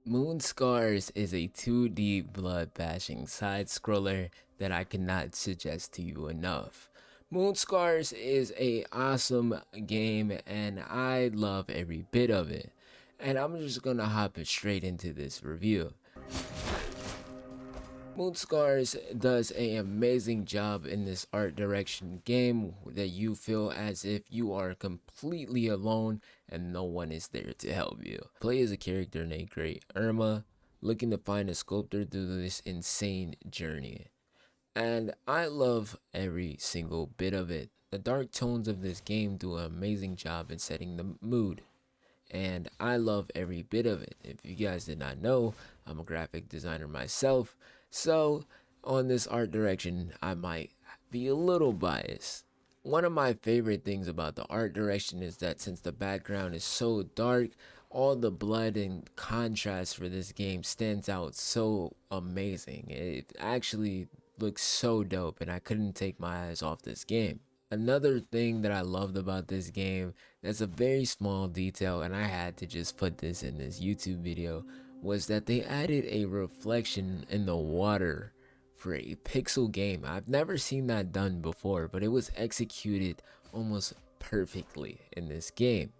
MoonScars is a 2D blood-bashing side-scroller that I cannot suggest to you enough. MoonScars is a awesome game and I love every bit of it. And I'm just gonna hop straight into this review. MoonScars does an amazing job in this art direction game that you feel as if you are completely alone and no one is there to help you. Play as a character named Great Irma, looking to find a sculptor through this insane journey. And I love every single bit of it. The dark tones of this game do an amazing job in setting the mood. And I love every bit of it. If you guys did not know, I'm a graphic designer myself, so on this art direction I might be a little biased. One of my favorite things about the art direction is that since the background is so dark, all the blood and contrast for this game stands out so amazing. It actually looks so dope and I couldn't take my eyes off this game. Another thing that I loved about this game, that's a very small detail and I had to just put this in this YouTube video, was that they added a reflection in the water for a pixel game. I've never seen that done before, but it was executed almost perfectly in this game.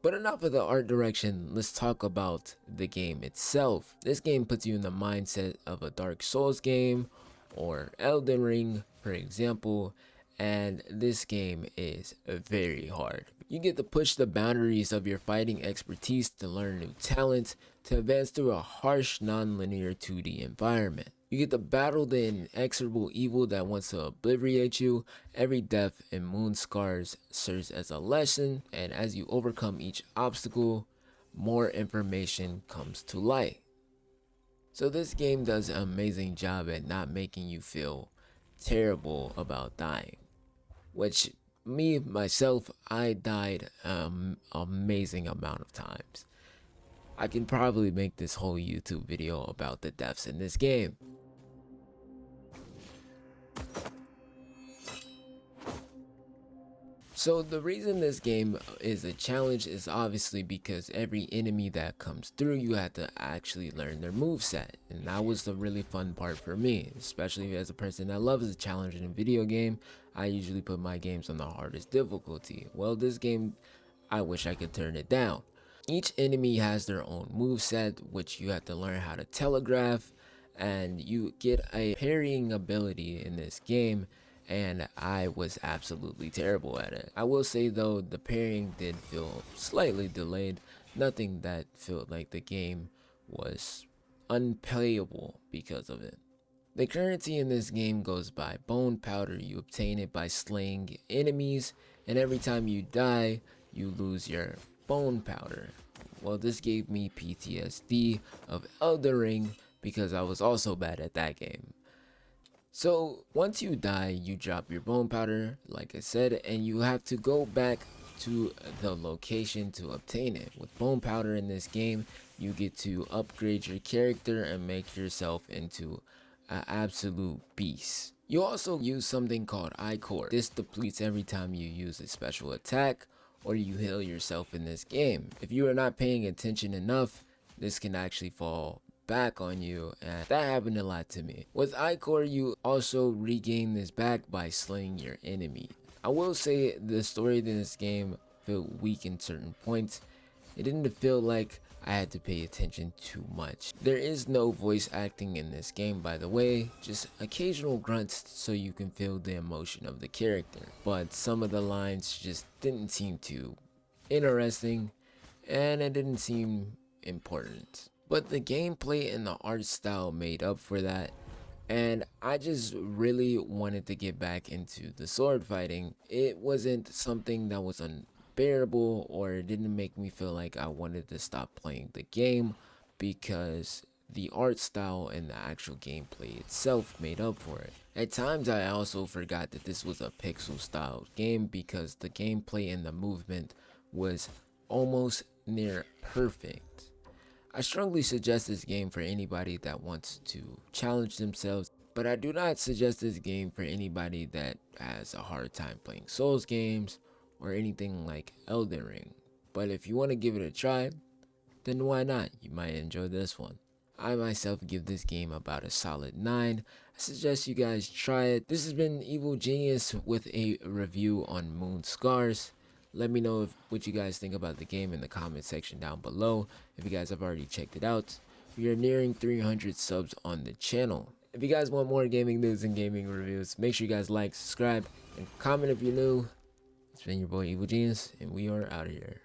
But enough of the art direction, let's talk about the game itself. This game puts you in the mindset of a Dark Souls game or Elden Ring, for example, and this game is very hard. You get to push the boundaries of your fighting expertise to learn new talents, to advance through a harsh non-linear 2D environment. You get to battle the inexorable evil that wants to obliterate you. Every death in MoonScars serves as a lesson, and as you overcome each obstacle, more information comes to light. So this game does an amazing job at not making you feel terrible about dying. Which, myself, I died amazing amount of times. I can probably make this whole YouTube video about the deaths in this game. So the reason this game is a challenge is obviously because every enemy that comes through, you have to actually learn their moveset. And that was the really fun part for me, especially as a person that loves a challenge in a video game. I usually put my games on the hardest difficulty. Well, this game, I wish I could turn it down. Each enemy has their own moveset, which you have to learn how to telegraph, and you get a parrying ability in this game, and I was absolutely terrible at it. I will say though, the parrying did feel slightly delayed, nothing that felt like the game was unplayable because of it. The currency in this game goes by bone powder. You obtain it by slaying enemies, and every time you die, you lose your bone powder. Well, this gave me PTSD of Elden Ring because I was also bad at that game. So once you die, you drop your bone powder, like I said, and you have to go back to the location to obtain it. With bone powder in this game, you get to upgrade your character and make yourself into an absolute beast. You also use something called iCore. This depletes every time you use a special attack or you heal yourself in this game. If you are not paying attention enough, this can actually fall back on you, and that happened a lot to me. With iCore, you also regain this back by slaying your enemy. I will say the story in this game felt weak in certain points. It didn't feel like I had to pay attention too much. There is no voice acting in this game, by the way, just occasional grunts so you can feel the emotion of the character. But some of the lines just didn't seem too interesting, and it didn't seem important. But the gameplay and the art style made up for that, and I just really wanted to get back into the sword fighting. It wasn't something that was unbearable, or it didn't make me feel like I wanted to stop playing the game, because the art style and the actual gameplay itself made up for it. At times I also forgot that this was a pixel style game because the gameplay and the movement was almost near perfect. I strongly suggest this game for anybody that wants to challenge themselves, but I do not suggest this game for anybody that has a hard time playing Souls games or anything like Elden Ring. But if you want to give it a try, then why not? You might enjoy this one. I myself give this game about a solid 9. I suggest you guys try it. This has been EvolGeniuss with a review on MoonScars. Let me know what you guys think about the game in the comment section down below if you guys have already checked it out. We are nearing 300 subs on the channel. If you guys want more gaming news and gaming reviews, make sure you guys like, subscribe, and comment if you're new. It's been your boy EvolGeniuss, and we are out of here.